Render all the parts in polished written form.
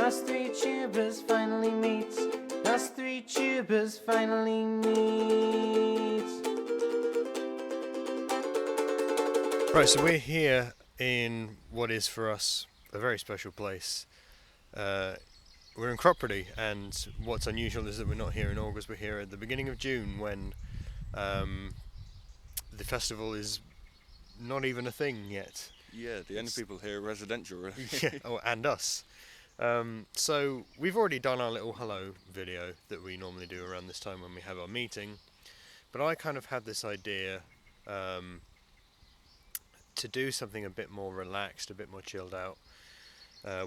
Us three tubers finally meet. Us three tubers finally meet. Right, so we're here in what is for us a very special place. We're in Cropredy, and what's unusual is that we're not here in August, we're here at the beginning of June when the festival is not even a thing yet. Yeah, the only people here are residential, really. Yeah, oh, and us. So we've already done our little hello video that we normally do around this time when we have our meeting, but I kind of had this idea to do something a bit more relaxed, a bit more chilled out,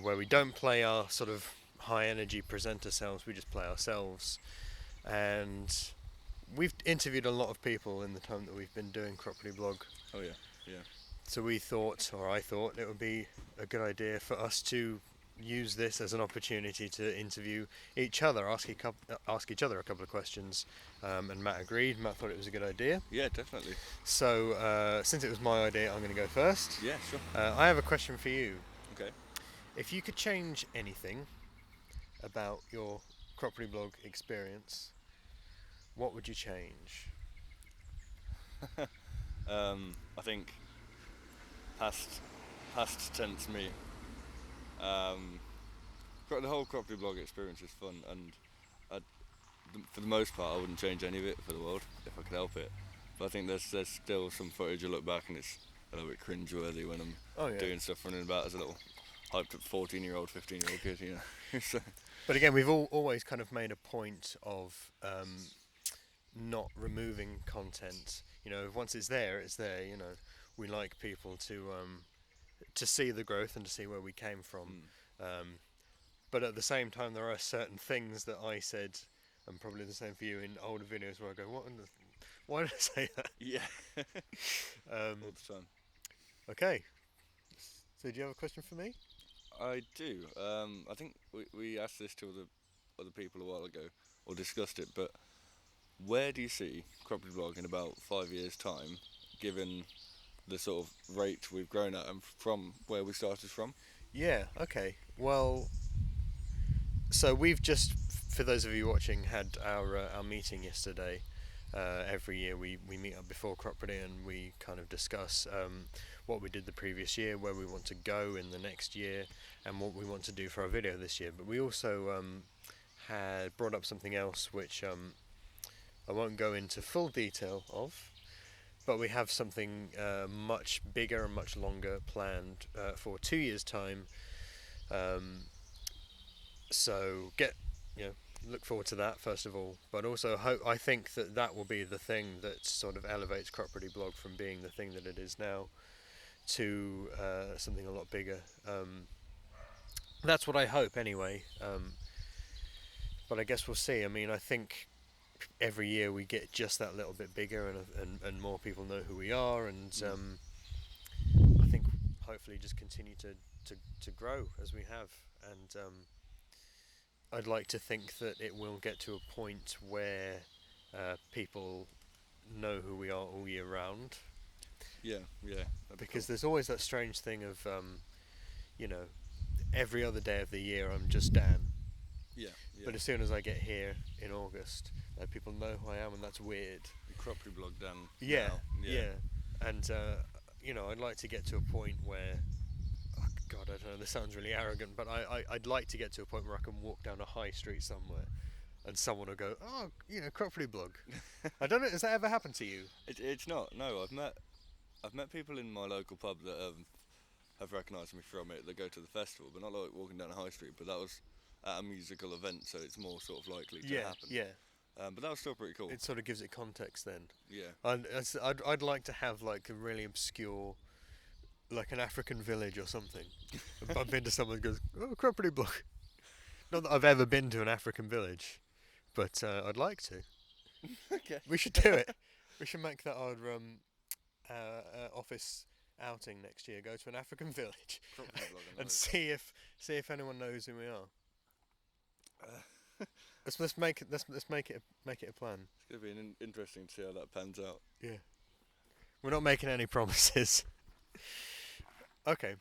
where we don't play our sort of high energy presenter selves, we just play ourselves. And we've interviewed a lot of people in the time that we've been doing Cropredy Blog. Oh yeah, yeah. So we thought, or I thought, it would be a good idea for us to use this as an opportunity to interview each other, ask each other a couple of questions, and Matt agreed. Matt thought it was a good idea. Yeah, definitely. So since it was my idea, I'm going to go first. Yeah, sure. I have a question for you. Okay. If you could change anything about your Cropredy Blog experience, what would you change? I think past tense me. The whole Cropredy Blog experience is fun, and for the most part, I wouldn't change any of it for the world if I could help it. But I think there's still some footage I look back and it's a little bit cringeworthy when I'm doing stuff running about as a little hyped up 14-year-old, 15-year-old kid, you know. So. But again, we've always kind of made a point of not removing content. You know, once it's there, it's there. You know, we like people to see the growth and to see where we came from. But at the same time, there are certain things that I said, and probably the same for you, in older videos where I go, why did I say that? Yeah. All the time. Okay. So do you have a question for me? I do. I think we asked this to other people a while ago, or discussed it, but where do you see Cropredy Blog in about 5 years' time, given the sort of rate we've grown at and from where we started from? Yeah, okay. Well, so we've just, for those of you watching, had our meeting yesterday. Every year we meet up before Cropredy and we kind of discuss what we did the previous year, where we want to go in the next year, and what we want to do for our video this year. But we also had brought up something else which I won't go into full detail of, but we have something much bigger and much longer planned for 2 years' time. So look forward to that first of all, but also I think that will be the thing that sort of elevates Cropredy Blog from being the thing that it is now to something a lot bigger. That's what I hope anyway, but I guess we'll see. I mean, I think every year we get just that little bit bigger and more people know who we are, and I think hopefully just continue to grow as we have, and I'd like to think that it will get to a point where people know who we are all year round. Yeah. Because there's always that strange thing of, every other day of the year I'm just Dan. Yeah. But as soon as I get here in August, people know who I am, and that's weird. Cropredy Blog Dan. Yeah. Now. And, I'd like to get to a point where, God, I don't know, this sounds really arrogant, but I'd like to get to a point where I can walk down a high street somewhere and someone will go, oh, Cropredy Blog. I don't know, has that ever happened to you? It's not, no. I've met people in my local pub that have recognised me from it, that go to the festival, but not like walking down a high street, but that was at a musical event, so it's more sort of likely to happen. Yeah. But that was still pretty cool. It sort of gives it context then. Yeah. I'd like to have like a really obscure, like an African village or something. Bump into someone who goes, oh, Cropredy Blog. Not that I've ever been to an African village, but I'd like to. Okay. We should do it. We should make that our office outing next year. Go to an African village and see if anyone knows who we are. Let's make it a plan. It's gonna be interesting to see how that pans out. Yeah. We're not making any promises. Okay.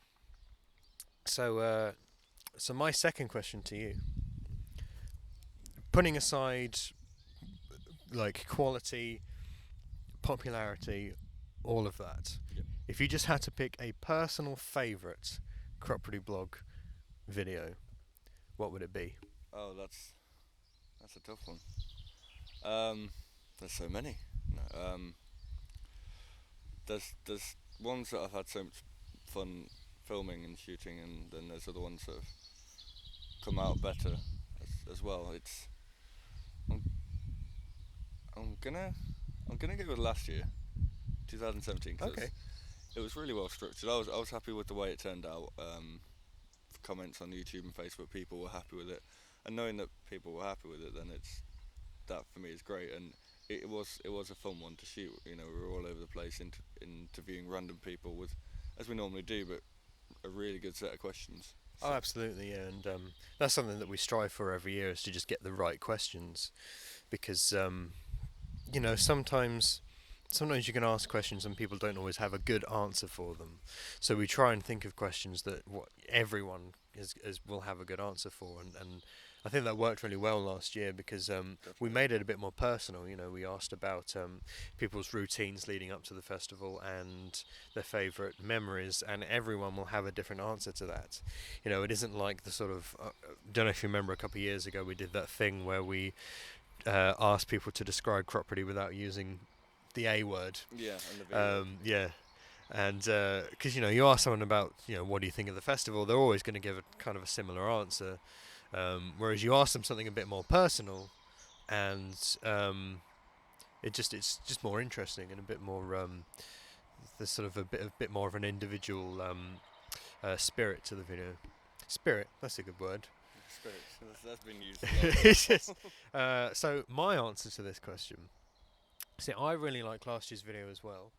So So my second question to you, putting aside like quality, popularity, all of that, Yep. if you just had to pick a personal favourite Cropredy blog video, what would it be? Oh, that's a tough one. Um, there's so many. No, there's ones that I've had so much fun filming and shooting, and then there's other ones that have come out better as well. I'm, I'm gonna I'm gonna go with last year, 2017, because Okay. it was really well structured. I was happy with the way it turned out. Comments on YouTube and Facebook, people were happy with it, and knowing that people were happy with it, then that for me is great. And it was a fun one to shoot. You know, we were all over the place interviewing random people with, as we normally do, but a really good set of questions. Oh, So absolutely, yeah, and that's something that we strive for every year is to just get the right questions, because sometimes you can ask questions and people don't always have a good answer for them. So we try and think of questions that what everyone will have a good answer for, and I think that worked really well last year because we definitely, made it a bit more personal. We asked about people's routines leading up to the festival and their favourite memories, and everyone will have a different answer to that. It isn't like the sort of don't know if you remember a couple of years ago we did that thing where we asked people to describe Cropredy without using the A word. yeah, and the V word. Yeah, and because you ask someone about what do you think of the festival, they're always going to give a kind of a similar answer. Whereas you ask them something a bit more personal, and it's just more interesting and a bit more there's sort of a bit more of an individual spirit to the video. Spirit, that's a good word. Spirits. That's been used a lot. Yes. So my answer to this question. See, I really like last year's video as well.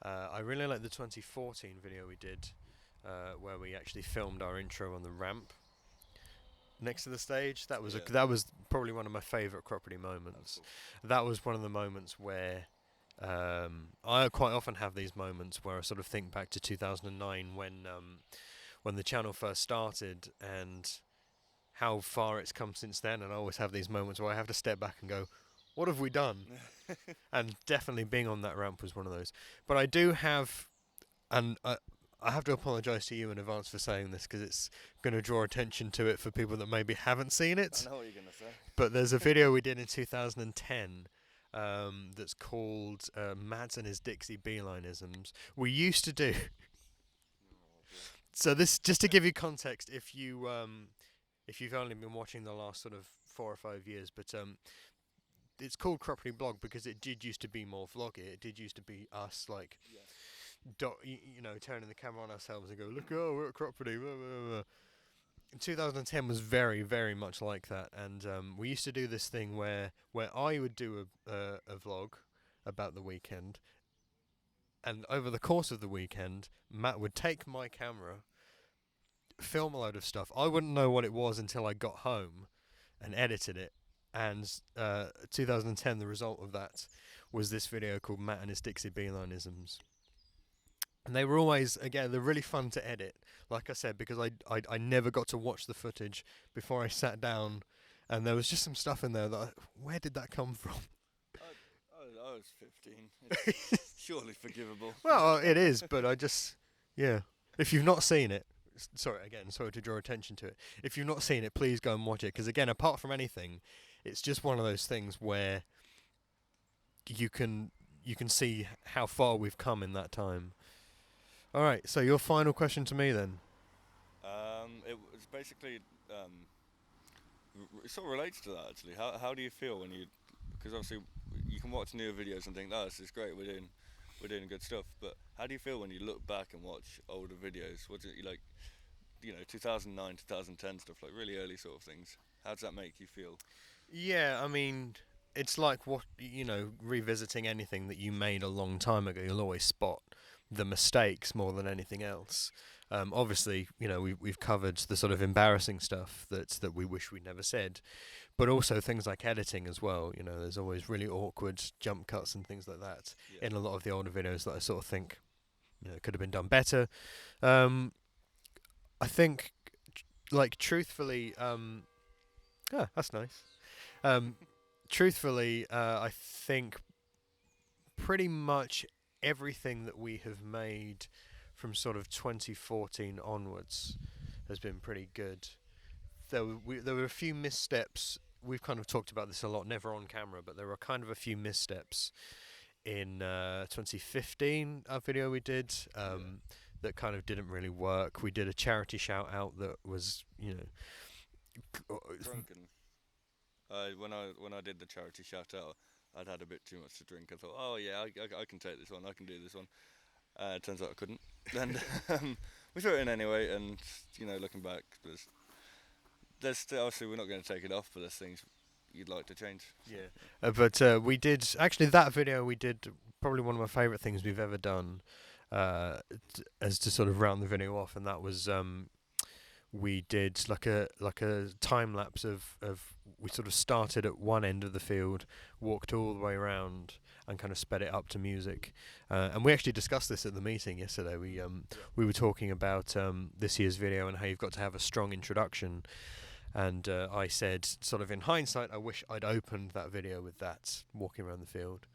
I really like the 2014 video we did, where we actually filmed our intro on the ramp next to the stage. That was Yeah, that was probably one of my favourite Cropredy that's moments. cool. That was one of the moments where I quite often have these moments where I sort of think back to 2009 when the channel first started and how far it's come since then, and I always have these moments where I have to step back and go, what have we done? And definitely being on that ramp was one of those. But I do have, and I have to apologise to you in advance for saying this because it's going to draw attention to it for people that maybe haven't seen I it. know what you're gonna say. But there's a video we did in 2010 that's called Mads and his Dixie Beelineisms. We used to do. Oh dear. So this, just to give you context, if you've only been watching the last sort of 4 or 5 years, but it's called Cropredy Blog because it did used to be more vloggy. It did used to be us like Yeah. turning the camera on ourselves and go, look, oh, we're at Cropredy. Blah, blah, blah. In 2010 was very, very much like that, and we used to do this thing where I would do a vlog about the weekend, and over the course of the weekend, Matt would take my camera, film a load of stuff. I wouldn't know what it was until I got home and edited it. And 2010, the result of that was this video called Matt and his Dixie Beelineisms. And they were always, again, they're really fun to edit, like I said, because I never got to watch the footage before I sat down, and there was just some stuff in there that where did that come from? I was 15. It's surely forgivable. Well, it is, but yeah. If you've not seen it, sorry to draw attention to it. If you've not seen it, please go and watch it, because again, apart from anything, it's just one of those things where you can see how far we've come in that time. All right, so your final question to me then. It was basically it sort of relates to that actually. How do you feel when you? Because obviously you can watch newer videos and think, "Oh, this is great. We're doing good stuff." But how do you feel when you look back and watch older videos? What's it like? 2009, 2010 stuff, like really early sort of things. How does that make you feel? Yeah, I mean, it's like revisiting anything that you made a long time ago. You'll always spot the mistakes more than anything else. Obviously, we've covered the sort of embarrassing stuff that we wish we'd never said, but also things like editing as well. There's always really awkward jump cuts and things like that Yeah. in a lot of the older videos that I sort of think could have been done better. I think like truthfully, that's nice. Um, truthfully, I think pretty much everything that we have made from sort of 2014 onwards has been pretty good. There were a few missteps. We've kind of talked about this a lot, never on camera, but there were kind of a few missteps in 2015. Our video we did Yeah. that kind of didn't really work. We did a charity shout out that was, Drunken. When I did the charity shout out, I'd had a bit too much to drink. I thought, oh yeah, I can take this one. I can do this one. Turns out I couldn't. And we threw it in anyway. And looking back, there's still, obviously we're not going to take it off, but there's things you'd like to change. So, yeah. But we did actually that video. We did probably one of my favourite things we've ever done, as to sort of round the video off, and that was we did like a time lapse of we sort of started at one end of the field, walked all the way around, and kind of sped it up to music. And we actually discussed this at the meeting yesterday. We were talking about this year's video and how you've got to have a strong introduction. And I said, sort of in hindsight, I wish I'd opened that video with that walking around the field.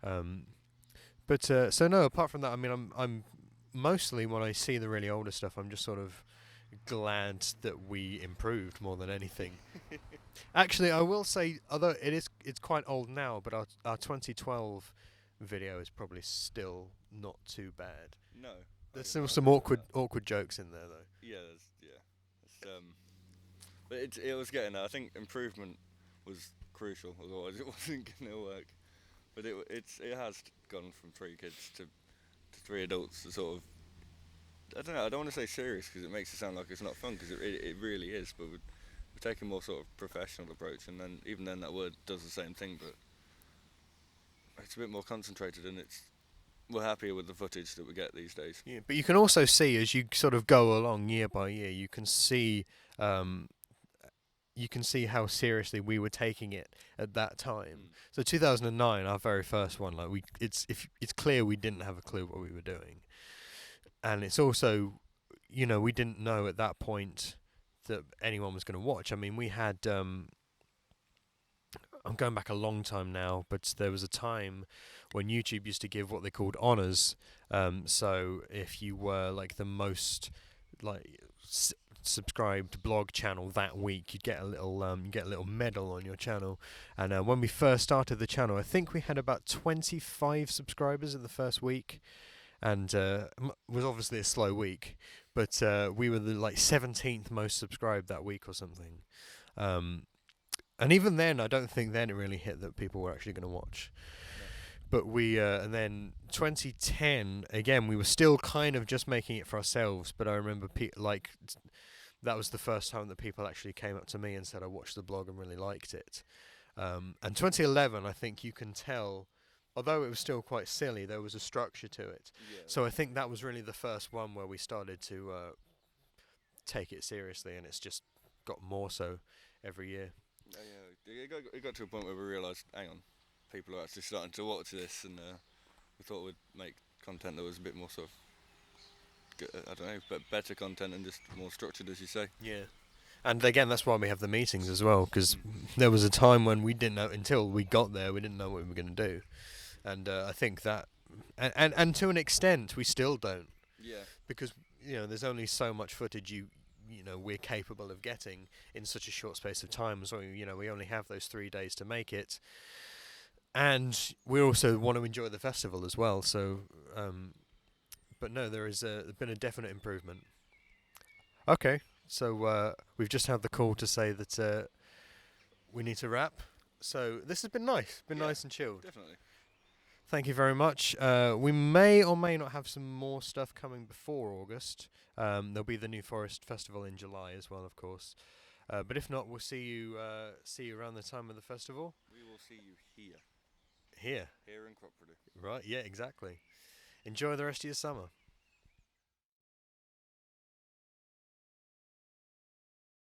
yeah. But so no, apart from that, I mean, I'm mostly when I see the really older stuff, I'm just sort of glad that we improved more than anything. Actually, I will say, although it's quite old now, but our 2012 video is probably still not too bad. No. There's still some awkward jokes in there though. Yeah. But it was getting there. I think improvement was crucial. Otherwise, it wasn't going to work. But it has gone from 3 kids to 3 adults. To sort of, I don't know. I don't want to say serious because it makes it sound like it's not fun because it really is. But we're taking a more sort of professional approach, and then even then that word does the same thing, but it's a bit more concentrated, and we're happier with the footage that we get these days. Yeah, but you can also see as you sort of go along year by year, um, you can see how seriously we were taking it at that time. So 2009, our very first one, like it's clear we didn't have a clue what we were doing, and it's also, we didn't know at that point that anyone was going to watch. I mean, we had. I'm going back a long time now, but there was a time when YouTube used to give what they called honors. So if you were like the most like subscribed blog channel that week, you'd get a little medal on your channel. And when we first started the channel, I think we had about 25 subscribers in the first week, and was obviously a slow week, but we were the like 17th most subscribed that week or something. And even then, I don't think then it really hit that people were actually going to watch. No. But and then 2010, again, we were still kind of just making it for ourselves. But I remember, that was the first time that people actually came up to me and said, I watched the blog and really liked it. And 2011, I think you can tell, although it was still quite silly, there was a structure to it. Yeah. So I think that was really the first one where we started to take it seriously, and it's just got more so every year. Yeah, it got to a point where we realised, hang on, people are actually starting to watch this, and we thought we'd make content that was a bit more sort of, I don't know, but better content and just more structured, as you say. Yeah. And again, that's why we have the meetings as well, because there was a time when we didn't know, until we got there, we didn't know what we were going to do. And I think that, and to an extent, we still don't. Yeah. Because, there's only so much footage we're capable of getting in such a short space of time. So we only have those 3 days to make it, and we also want to enjoy the festival as well. So, but no, there's been a definite improvement. Okay, so we've just had the call to say that we need to wrap. So this has been nice, nice and chilled. Definitely. Thank you very much. We may or may not have some more stuff coming before August. There'll be the New Forest Festival in July as well, of course. But if not, we'll see you around the time of the festival. We will see you here. Here Here in Cropredy. Right, yeah, exactly. Enjoy the rest of your summer.